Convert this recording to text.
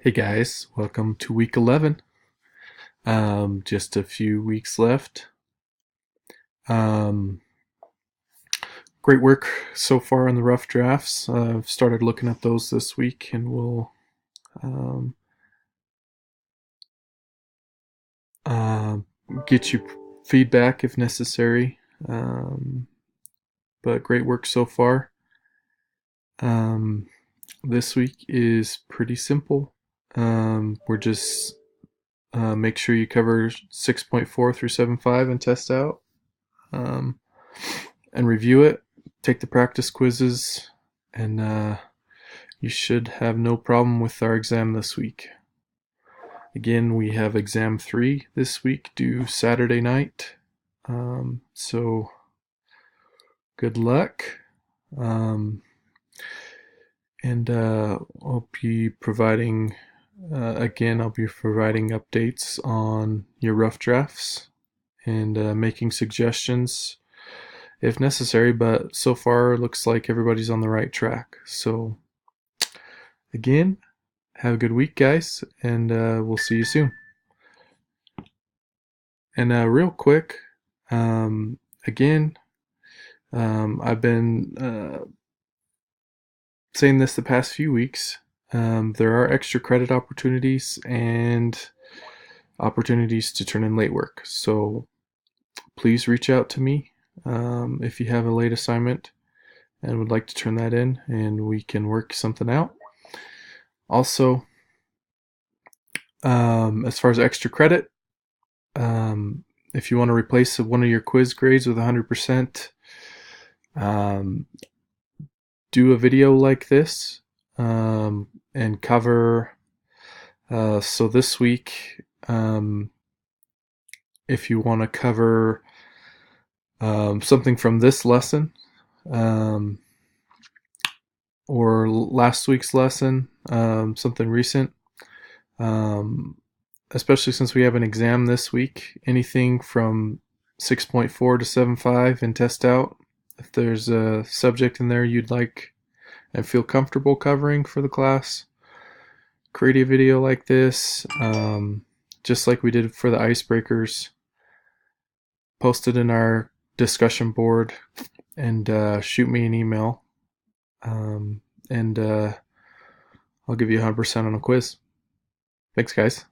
Hey guys, welcome to week 11. Just a few weeks left. Um, Great work so far on the rough drafts. I've started looking at those this week and we'll um, uh, get you feedback if necessary. But great work so far. Um, this week is pretty simple. We're just make sure you cover 6.4 through 7.5 and test out. Um, and review it, take the practice quizzes, and you should have no problem with our exam this week. Again, we have exam 3 this week due Saturday night. So good luck. Um, and I'll be providing, I'll be providing updates on your rough drafts and making suggestions if necessary, but so far it looks like everybody's on the right track. So, again, have a good week, guys, and we'll see you soon. And real quick, um, again, I've been saying this the past few weeks. There are extra credit opportunities and opportunities to turn in late work. So please reach out to me if you have a late assignment and would like to turn that in, and we can work something out. Also, as far as extra credit, if you want to replace one of your quiz grades with 100%, um, do a video like this and cover. So this week, if you want to cover something from this lesson um, or last week's lesson, something recent, um, especially since we have an exam this week, anything from 6.4 to 7.5 and test out. If there's a subject in there you'd like and feel comfortable covering for the class, create a video like this, just like we did for the icebreakers. Post it in our discussion board and shoot me an email. And I'll give you 100% on a quiz. Thanks, guys.